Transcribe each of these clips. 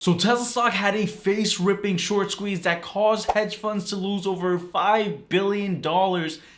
So Tesla stock had a face-ripping short squeeze that caused hedge funds to lose over $5 billion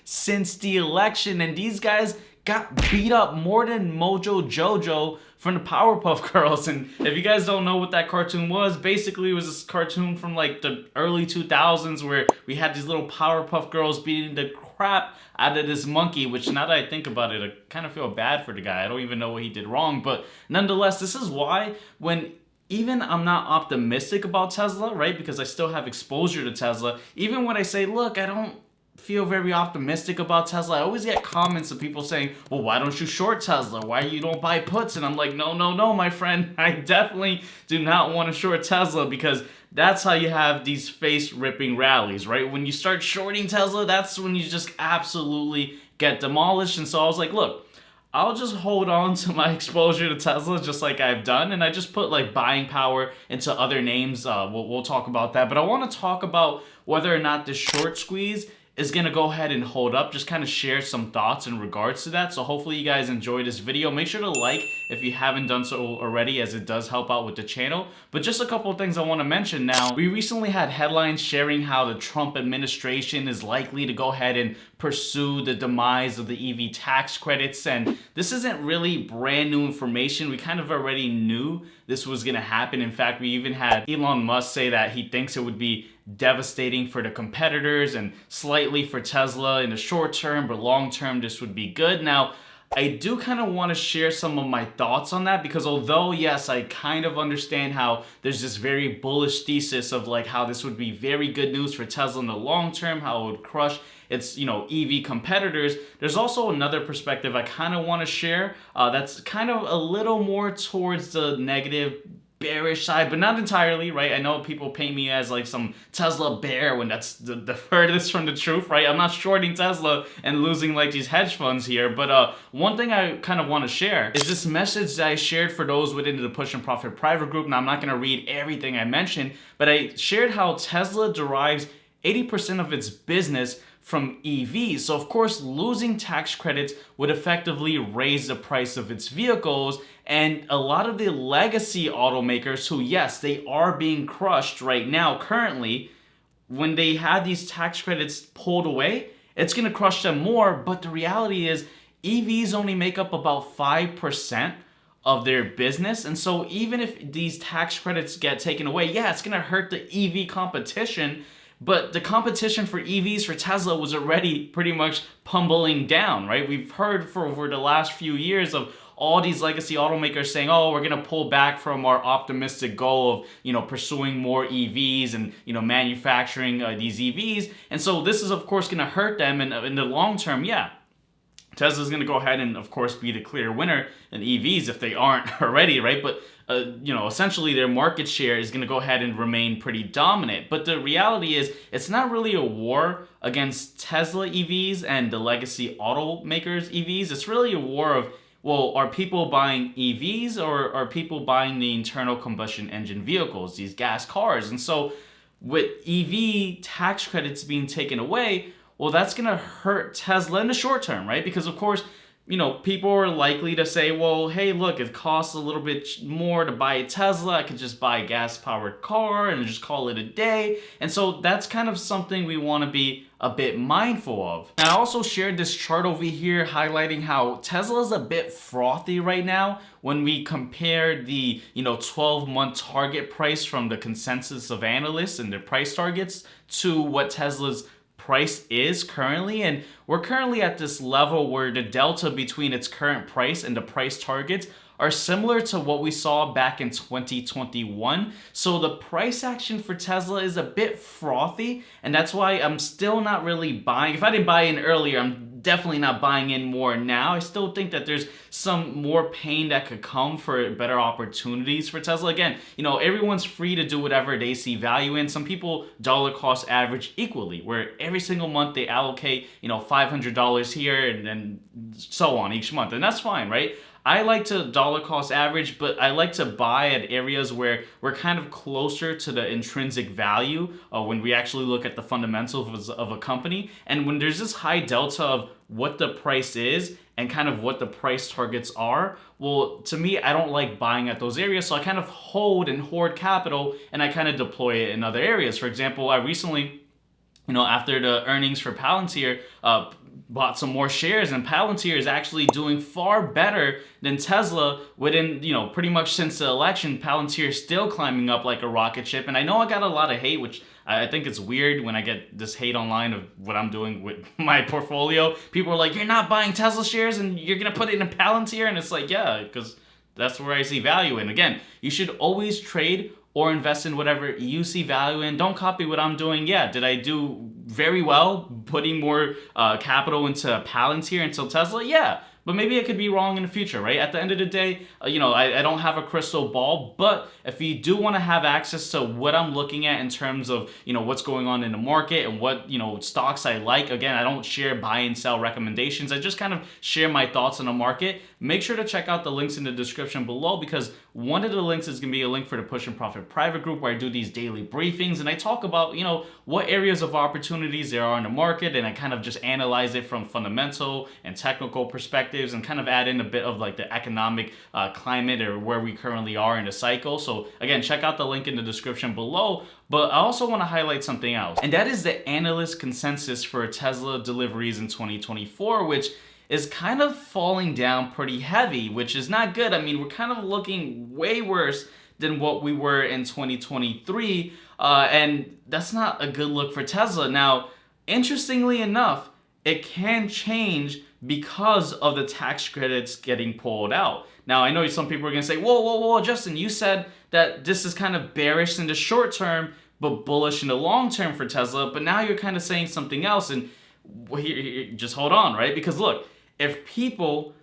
since the election, and these guys got beat up more than Mojo Jojo from the Powerpuff Girls. And if you guys don't know what that cartoon was, basically it was this cartoon from like the early 2000s where we had these little Powerpuff Girls beating the crap out of this monkey, which now that I think about it, I kind of feel bad for the guy. I don't even know what he did wrong, but nonetheless, this is why when even I'm not optimistic about Tesla, right? Because I still have exposure to Tesla. Even when I say, look, I don't feel very optimistic about Tesla, I always get comments of people saying, well, why don't you short Tesla? Why you don't buy puts? And I'm like, no, my friend. I definitely do not want to short Tesla because that's how you have these face-ripping rallies, right? When you start shorting Tesla, that's when you just absolutely get demolished. And so I was like, look, I'll just hold on to my exposure to Tesla just like I've done, and I just put like buying power into other names. We'll talk about that, but I want to talk about whether or not this short squeeze is going to go ahead and hold up, just kind of share some thoughts in regards to that. So hopefully you guys enjoyed this video. Make sure to like if you haven't done so already, as it does help out with the channel. But just a couple of things I want to mention now. We recently had headlines sharing how the Trump administration is likely to go ahead and pursue the demise of the EV tax credits, and this isn't really brand new information. We kind of already knew this was going to happen. In fact, we even had Elon Musk say that he thinks it would be devastating for the competitors and slightly for Tesla in the short term, but long term this would be good. Now, I do kind of want to share some of my thoughts on that, because although yes, I kind of understand how there's this very bullish thesis of like how this would be very good news for Tesla in the long term, how it would crush its EV competitors, there's also another perspective I kind of want to share that's kind of a little more towards the negative, bearish side, but not entirely, right? I know people paint me as like some Tesla bear when that's the furthest from the truth, right? I'm not shorting Tesla and losing like these hedge funds here, but one thing I kind of want to share is this message that I shared for those within the Push and Profit private group. Now, I'm not going to read everything I mentioned, but I shared how Tesla derives 80% of its business from EVs. So of course, losing tax credits would effectively raise the price of its vehicles, and a lot of the legacy automakers who, yes, they are being crushed right now currently, when they have these tax credits pulled away, it's going to crush them more. But the reality is EVs only make up about 5% of their business. And so even if these tax credits get taken away, yeah, it's going to hurt the EV competition. But the competition for EVs for Tesla was already pretty much pummeling down, right? We've heard for over the last few years of all these legacy automakers saying, oh, we're going to pull back from our optimistic goal of, pursuing more EVs and, manufacturing these EVs. And so this is, of course, going to hurt them. And in the long term, yeah, Tesla's going to go ahead and, of course, be the clear winner in EVs if they aren't already, right? But essentially their market share is going to go ahead and remain pretty dominant. But the reality is it's not really a war against Tesla EVs and the legacy automakers EVs. It's really a war of, well, are people buying EVs or are people buying the internal combustion engine vehicles, these gas cars? And so with EV tax credits being taken away, well, that's going to hurt Tesla in the short term, right? Because of course, people are likely to say, well, hey, look, it costs a little bit more to buy a Tesla. I could just buy a gas-powered car and just call it a day. And so that's kind of something we want to be a bit mindful of. And I also shared this chart over here highlighting how Tesla is a bit frothy right now when we compare the 12-month target price from the consensus of analysts and their price targets to what Tesla's price is currently. And we're currently at this level where the delta between its current price and the price targets are similar to what we saw back in 2021. So the price action for Tesla is a bit frothy, and that's why I'm still not really buying. If I didn't buy in earlier, I'm definitely not buying in more now. I still think that there's some more pain that could come for better opportunities for Tesla. Again, everyone's free to do whatever they see value in. Some people dollar cost average equally, where every single month they allocate, $500 here and so on each month. And that's fine, right? I like to dollar cost average, but I like to buy at areas where we're kind of closer to the intrinsic value when we actually look at the fundamentals of a company. And when there's this high delta of what the price is and kind of what the price targets are, well, to me, I don't like buying at those areas. So I kind of hold and hoard capital and I kind of deploy it in other areas. For example, I recently, after the earnings for Palantir, bought some more shares, and Palantir is actually doing far better than Tesla within, pretty much since the election. Palantir is still climbing up like a rocket ship. And I know I got a lot of hate, which I think it's weird when I get this hate online of what I'm doing with my portfolio. People are like, you're not buying Tesla shares and you're going to put it in Palantir. And it's like, yeah, because that's where I see value in. Again, you should always trade or invest in whatever you see value in. Don't copy what I'm doing. Yeah, did I do very well putting more capital into Palantir until Tesla? Yeah, but maybe I could be wrong in the future, right? At the end of the day, I don't have a crystal ball, but if you do want to have access to what I'm looking at in terms of, what's going on in the market and what, stocks I like, again, I don't share buy and sell recommendations. I just kind of share my thoughts on the market. Make sure to check out the links in the description below, because one of the links is going to be a link for the Push and Profit private group where I do these daily briefings and I talk about, what areas of opportunities there are in the market, and I kind of just analyze it from fundamental and technical perspectives and kind of add in a bit of like the economic climate or where we currently are in the cycle. So again, check out the link in the description below. But I also want to highlight something else, and that is the analyst consensus for Tesla deliveries in 2024, which is kind of falling down pretty heavy, which is not good. I mean, we're kind of looking way worse than what we were in 2023, and that's not a good look for Tesla. Now, interestingly enough, it can change because of the tax credits getting pulled out. Now, I know some people are going to say, whoa, Justin, you said that this is kind of bearish in the short term, but bullish in the long term for Tesla, but now you're kind of saying something else, and just hold on, right? Because look, if people,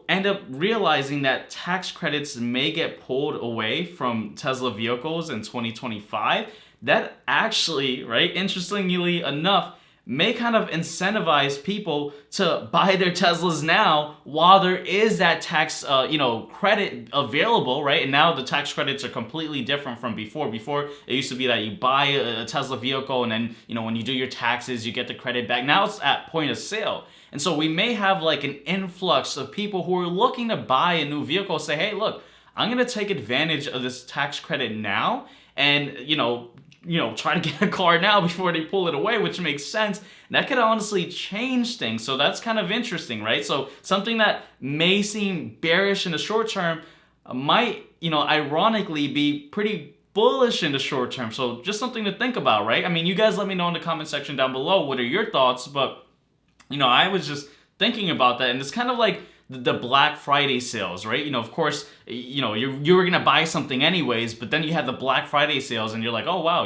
end up realizing that tax credits may get pulled away from Tesla vehicles in 2025, that actually, right, interestingly enough, may kind of incentivize people to buy their Teslas now while there is that tax, credit available, right? And now the tax credits are completely different from before. Before, it used to be that you buy a Tesla vehicle and then, when you do your taxes, you get the credit back. Now it's at point of sale. And so we may have like an influx of people who are looking to buy a new vehicle, say, hey, look, I'm going to take advantage of this tax credit now and, try to get a car now before they pull it away, which makes sense. And that could honestly change things. So that's kind of interesting, right? So something that may seem bearish in the short term might, ironically be pretty bullish in the short term. So just something to think about, right? I mean, you guys let me know in the comment section down below, what are your thoughts? But, I was just thinking about that, and it's kind of like the Black Friday sales, right? Of course, you were gonna buy something anyways, but then you had the Black Friday sales, and you're like, oh wow,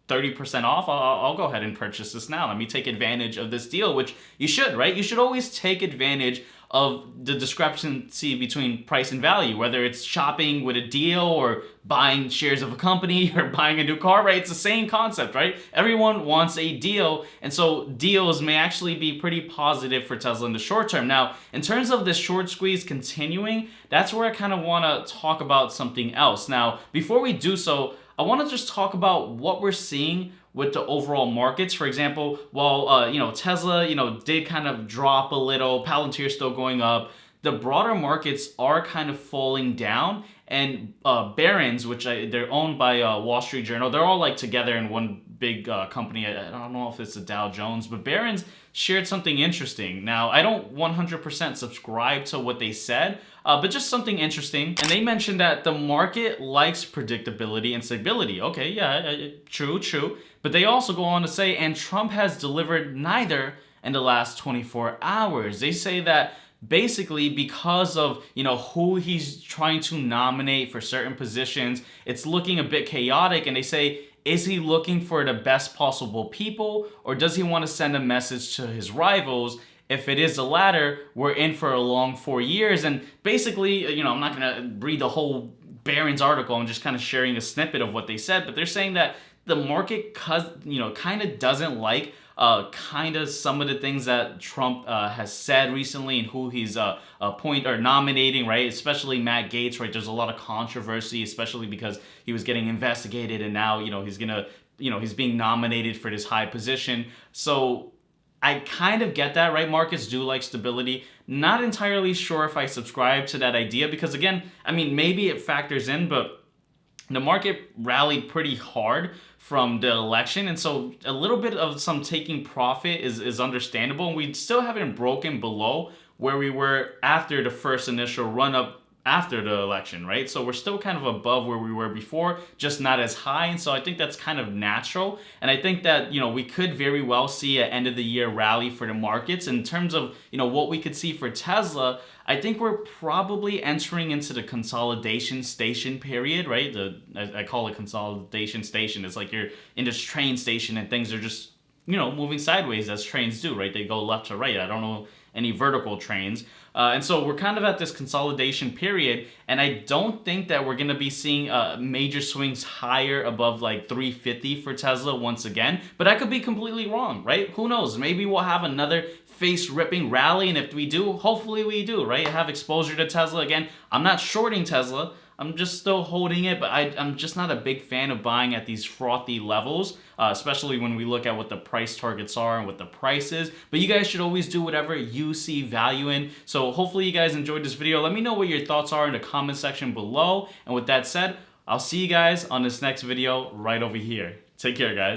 30% off. I'll go ahead and purchase this now. Let me take advantage of this deal, which you should, right? You should always take advantage of the discrepancy between price and value, whether it's shopping with a deal or buying shares of a company or buying a new car, right? It's the same concept, right? Everyone wants a deal, and so deals may actually be pretty positive for Tesla in the short term. Now, in terms of this short squeeze continuing, that's where I kind of want to talk about something else. Now, before we do so, I want to just talk about what we're seeing with the overall markets. For example, while Tesla did kind of drop a little, Palantir still going up, the broader markets are kind of falling down. And Barron's, which they're owned by Wall Street Journal, they're all like together in one big company. I don't know if it's the Dow Jones, but Barron's shared something interesting. Now, I don't 100% subscribe to what they said, but just something interesting. And they mentioned that the market likes predictability and stability. Okay, yeah, true. But they also go on to say, and Trump has delivered neither in the last 24 hours. They say that basically because of who he's trying to nominate for certain positions, it's looking a bit chaotic. And they say, is he looking for the best possible people, or does he want to send a message to his rivals? If it is the latter, we're in for a long 4 years. And basically, I'm not going to read the whole Barron's article. I'm just kind of sharing a snippet of what they said. But they're saying that the market, kind of doesn't like kind of some of the things that Trump has said recently and who he's nominating, right? Especially Matt Gaetz, right? There's a lot of controversy, especially because he was getting investigated, and now he's being nominated for this high position. So I kind of get that, right? Markets do like stability. Not entirely sure if I subscribe to that idea because, again, I mean, maybe it factors in, but the market rallied pretty hard from the election, and so a little bit of some taking profit is understandable, and we still haven't broken below where we were after the first initial run up after the election, right? So we're still kind of above where we were before, just not as high. And so I think that's kind of natural. And I think that, we could very well see an end of the year rally for the markets. In terms of, what we could see for Tesla, I think we're probably entering into the consolidation station period, right? I call it consolidation station. It's like you're in this train station and things are just, moving sideways as trains do, right? They go left to right. I don't know any vertical trains. And so we're kind of at this consolidation period, and I don't think that we're going to be seeing major swings higher above like 350 for Tesla once again. But I could be completely wrong, right? Who knows? Maybe we'll have another face-ripping rally, and if we do, hopefully we do, right? Have exposure to Tesla again. I'm not shorting Tesla. I'm just still holding it, but I'm just not a big fan of buying at these frothy levels, especially when we look at what the price targets are and what the price is. But you guys should always do whatever you see value in. So hopefully you guys enjoyed this video. Let me know what your thoughts are in the comment section below. And with that said, I'll see you guys on this next video right over here. Take care, guys.